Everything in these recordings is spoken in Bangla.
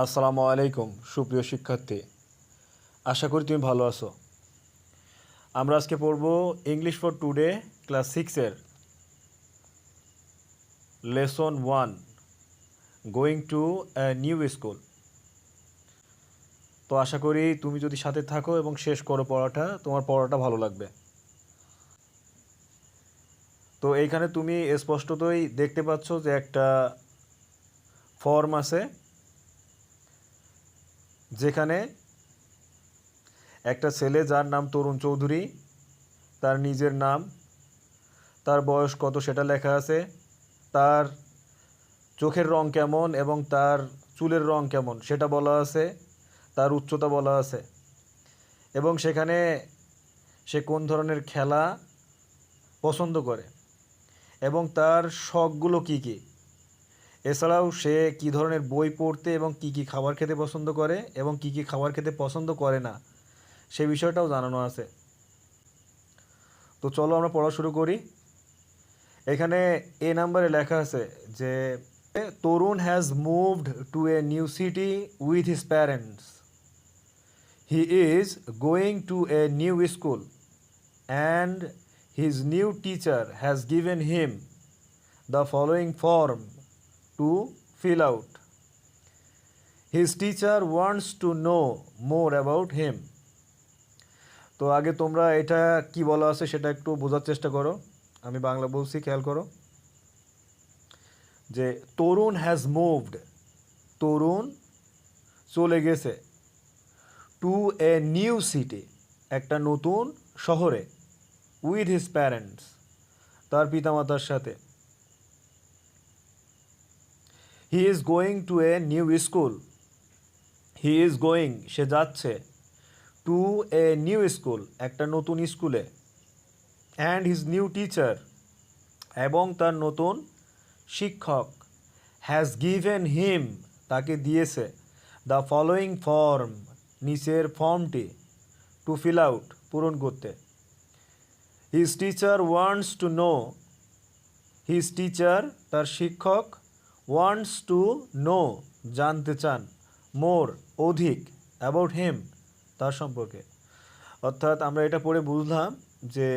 আসসালামু আলাইকুম সুপ্রিয় শিক্ষার্থী, আশা করি তুমি ভালো আছো। আমরা আজকে পড়ব ইংলিশ ফর টুডে ক্লাস 6-এর lesson 1, going to a new school. তো আশা করি তুমি যদি সাথে থাকো এবং শেষ করো পড়াটা, তোমার পড়াটা ভালো লাগবে। তো এইখানে তুমি স্পষ্টতই দেখতে পাচ্ছ যে একটা ফর্ম আছে, যেখানে একটা ছেলে যার নাম তরুণ চৌধুরী, তার নিজের নাম, তার বয়স কত সেটা লেখা আছে, তার চোখের রং কেমন এবং তার চুলের রং কেমন সেটা বলা আছে, তার উচ্চতা বলা আছে এবং সেখানে সে কোন ধরনের খেলা পছন্দ করে এবং তার শখগুলো কি কি, এছাড়াও সে কী ধরনের বই পড়তে এবং কি কি খাবার খেতে পছন্দ করে এবং কি কি খাবার খেতে পছন্দ করে না সে বিষয়টাও জানানো আছে। তো চলো আমরা পড়া শুরু করি। এখানে এ নাম্বারে লেখা আছে যে Tarun has moved to a new city with his parents. He is going to a new school and his new teacher has given him the following form to fill out. His teacher wants to know more about him. তো আগে তোমরা এটা কি বলা আছে সেটা একটু বোঝার চেষ্টা করো। আমি বাংলা বলছি, খেয়াল করো যে তরুণ হ্যাজ মুভড, তরুণ চলে গেছে, টু এ নিউ সিটি, একটা নতুন শহরে, উইথ হিজ প্যারেন্টস, তার পিতামাতার সাথে। He is going to a new school, he is going সে যাচ্ছে, টু এ নিউ স্কুল একটা নতুন স্কুলে, অ্যান্ড হিজ নিউ টিচার এবং তার নতুন শিক্ষক, হ্যাজ গিভেন হিম তাকে দিয়েছে, দ্য ফলোয়িং ফর্ম নিচের ফর্মটি, টু ফিল আউট পূরণ করতে। His teacher wants to know, his teacher তার শিক্ষক, ওয়ান্টস টু নো জানতে চান, মোর অধিক, অ্যাবাউট হিম তার সম্পর্কে। অর্থাৎ আমরা এটা পড়ে বুঝলাম যে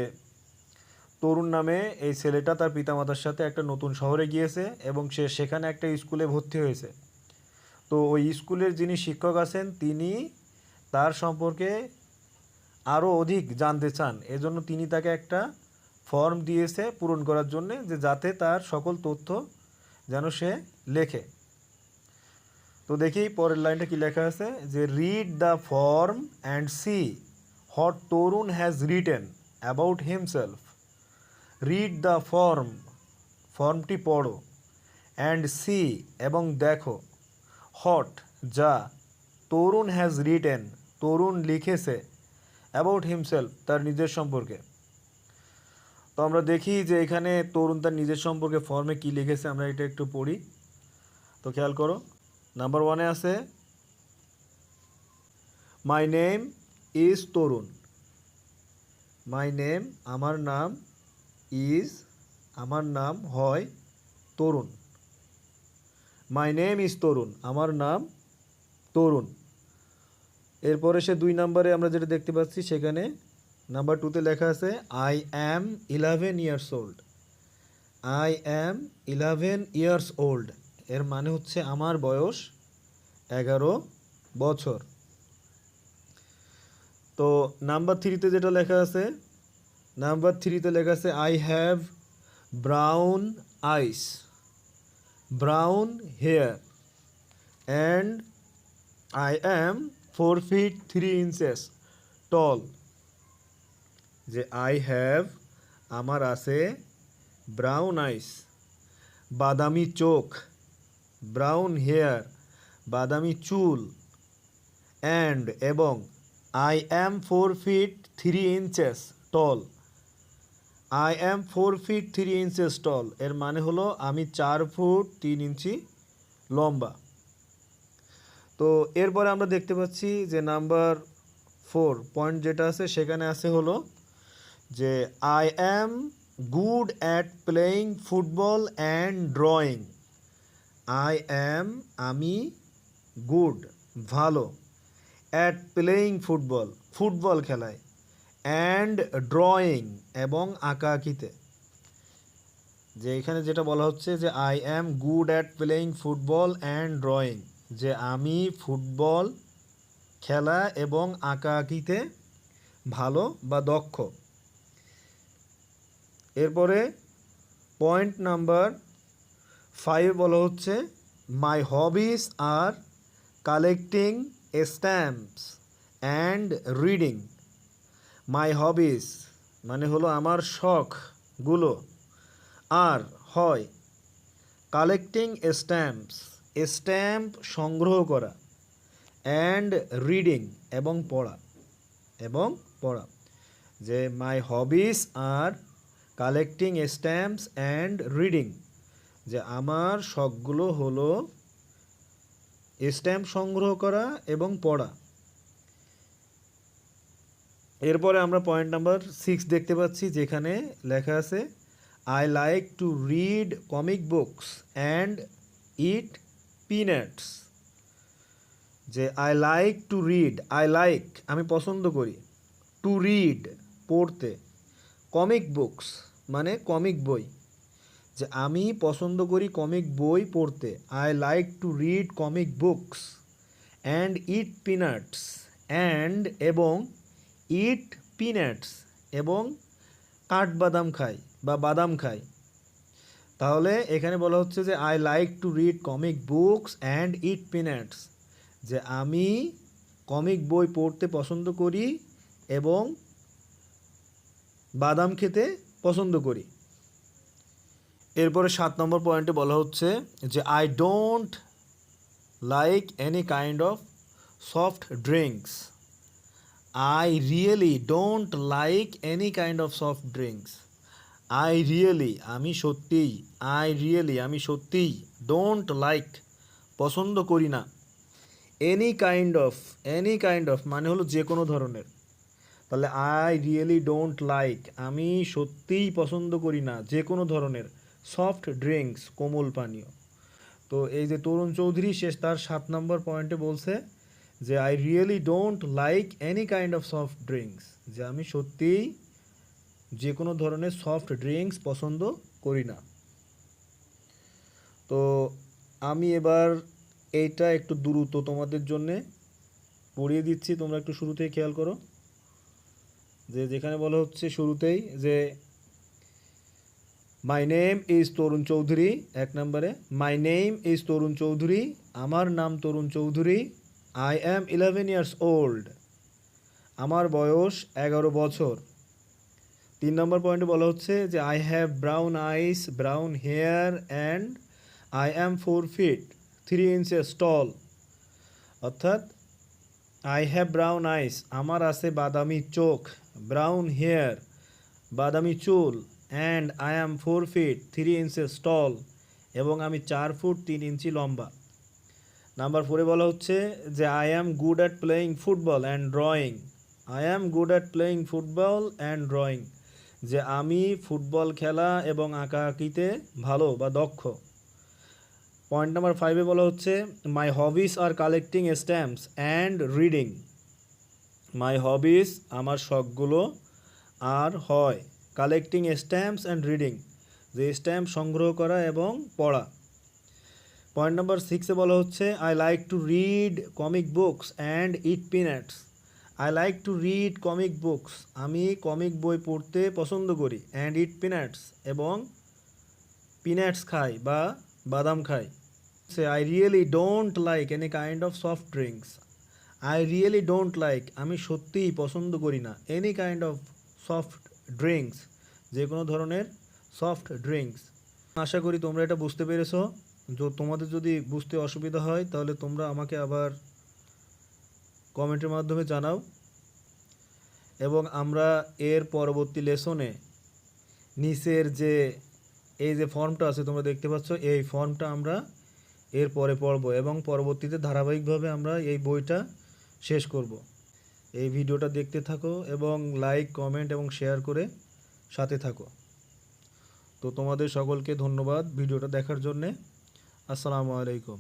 তরুণ নামে এই ছেলেটা তার পিতামাতার সাথে একটা নতুন শহরে গিয়েছে এবং সে সেখানে একটা স্কুলে ভর্তি হয়েছে। তো ওই স্কুলের যিনি শিক্ষক আছেন তিনি তার সম্পর্কে আরও অধিক জানতে চান, এজন্য তিনি তাকে একটা ফর্ম দিয়েছে পূরণ করার জন্যে, যে যাতে তার সকল তথ্য যেন সে লেখে। তো দেখি পরের লাইনটা কি লেখা আছে, যে read the form and see what Tarun has written about himself. Read the form, ফর্মটি পড়ো, অ্যান্ড সি এবং দেখো, হোয়াট যা, তরুণ হ্যাজ রিটেন তরুণ লিখেছে, অ্যাবাউট হিমসেলফ তার নিজের সম্পর্কে। তো আমরা দেখি যে এখানে তরুণ তার নিজের সম্পর্কে ফর্মে কি লিখেছে, আমরা এটা একটু পড়ি। তো খেয়াল করো, নাম্বার 1-এ আছে মাই name is Tarun. My name আমার নাম, ইজ আমার নাম হয়, তরুণ। মাই নেম ইজ তরুণ আমার নাম তরুণ। এরপরে সে 2 নম্বরে আমরা যেটা দেখতে পাচ্ছি সেখানে নাম্বার 2-তে লেখা আছে I am 11 years old. I am 11 years old এর মানে হচ্ছে আমার বয়স 11 বছর। তো নাম্বার 3-তে যেটা লেখা আছে, নাম্বার 3-তে লেখা আছে I have brown eyes, brown hair, and I am 4 feet 3 inches tall. যে আই হ্যাভ আমার আছে, ব্রাউন আইস বাদামি চোখ, ব্রাউন হেয়ার বাদামি চুল, অ্যান্ড এবং I am 4 feet 3 inches tall. I am 4 feet 3 inches tall এর মানে হলো আমি 4 ফুট 3 ইঞ্চি লম্বা। তো এরপরে আমরা দেখতে পাচ্ছি যে নাম্বার 4 পয়েন্ট যেটা আছে সেখানে আছে হলো যে I am good at playing football and drawing. I am আমি গুড ভালো, অ্যাট প্লেয়িং ফুটবল ফুটবল খেলায়, অ্যান্ড ড্রয়িং এবং আঁকাআঁকিতে। যে এখানে যেটা বলা হচ্ছে যে I am good at playing football and drawing, যে আমি ফুটবল খেলা এবং আঁকাআঁকিতে ভালো বা দক্ষ। এরপরে পয়েন্ট নাম্বার 5 বলা হচ্ছে my hobbies are collecting stamps and reading. My হবিস মানে হলো আমার শখগুলো, আর হয় কালেক্টিং স্ট্যাম্পস স্ট্যাম্প সংগ্রহ করা, অ্যান্ড রিডিং এবং পড়া। যে মাই hobbies are collecting stamps and reading, যে আমার শখগুলো হলো স্ট্যাম্প সংগ্রহ করা এবং পড়া। এরপরে আমরা পয়েন্ট নাম্বার 6 দেখতে পাচ্ছি, যেখানে লেখা আছে I like to read comic books and eat peanuts. যে I like to read, I like আমি পছন্দ করি, টু রিড পড়তে, কমিক বুকস মানে কমিক বই, যে আমি পছন্দ করি কমিক বই পড়তে। I like to read comic books and eat peanuts, and এবং ইট পিনাটস এবং কাঠবাদাম খাই বা বাদাম খাই। তাহলে এখানে বলা হচ্ছে যে I like to read comic books and eat peanuts, যে আমি কমিক বই পড়তে পছন্দ করি এবং বাদাম খেতে পছন্দ করি। এরপরে 7 নম্বর পয়েন্টে বলা হচ্ছে যে I don't like any kind of soft drinks. I really don't like any kind of soft drinks. I really আমি সত্যিই, আই রিয়েলি আমি সত্যিই, ডোন্ট লাইক পছন্দ করি না, এনি কাইন্ড অফ মানে হলো যে কোনো ধরনের। তাহলে আই রিয়েলি ডোন্ট লাইক আমি সত্যিই পছন্দ করি না যে কোনো ধরনের সফট ড্রিঙ্কস কোমল পানীয়। তো এই যে তরুণ চৌধুরী শেষ তার 7 নম্বর পয়েন্টে বলছে যে I really don't like any kind of soft drinks, যে আমি সত্যিই যে কোনো ধরনের সফট ড্রিঙ্কস পছন্দ করি না। তো আমি এবার এইটা একটু দ্রুত তোমাদের জন্যে পড়িয়ে দিচ্ছি, তোমরা একটু শুরুতেই খেয়াল করো। যে যেখানে বলা হচ্ছে শুরুতেই যে my name is Tarun Chowdhury, 1 নম্বরে my name is Tarun Chowdhury, আমার নাম Tarun Chowdhury. I am 11 years old, আমার বয়স 11 বছর। 3 নম্বর পয়েন্টে বলা হচ্ছে যে I have brown eyes, brown hair and I am 4 feet 3 inches tall. অর্থাৎ আই হ্যাভ ব্রাউন আইস আমার আছে বাদামি চোখ, ব্রাউন হেয়ার বাদামি চুল, and I am 4 feet 3 inches টল এবং আমি 4 ফুট 3 ইঞ্চি লম্বা। নাম্বার 4-এ বলা হচ্ছে যে I am good at playing football and drawing. I am good at playing football and drawing, যে আমি ফুটবল খেলা এবং আঁকাআঁকিতে ভালো বা দক্ষ। পয়েন্ট নাম্বার 5-এ বলা হচ্ছে my hobbies are collecting stamps and reading. My hobbies আমার শখগুলো, আর হয় কালেক্টিং স্ট্যাম্পস অ্যান্ড রিডিং, যে স্ট্যাম্প সংগ্রহ করা এবং পড়া। পয়েন্ট নাম্বার 6-এ বলা হচ্ছে I like to read comic books and eat peanuts. I like to read comic books আমি কমিক বই পড়তে পছন্দ করি, অ্যান্ড ইট পিনাটস এবং পিনাটস খাই বা বাদাম খাই। সে I really don't like any kind of soft drinks. I really don't like আমি সত্যিই পছন্দ করি না, any kind of soft drinks যে কোনো ধরনের সফট ড্রিঙ্কস। আশা করি তোমরা এটা বুঝতে পেরেছো। তোমাদের যদি বুঝতে অসুবিধা হয় তাহলে তোমরা আমাকে আবার কমেন্টের মাধ্যমে জানাও, এবং আমরা এর পরবর্তী লেসনে নিচের যে এই যে ফর্মটা আছে তোমরা দেখতে পাচ্ছ, এই ফর্মটা আমরা এর পরে পড়ব এবং পরবর্তীতে ধারাবাহিকভাবে আমরা এই বইটা শেষ করব। এই ভিডিওটা দেখতে থাকো এবং লাইক, কমেন্ট এবং শেয়ার করে সাথে থাকো। তো তোমাদের সকলকে ধন্যবাদ ভিডিওটা দেখার জন্যে। আসসালামু আলাইকুম।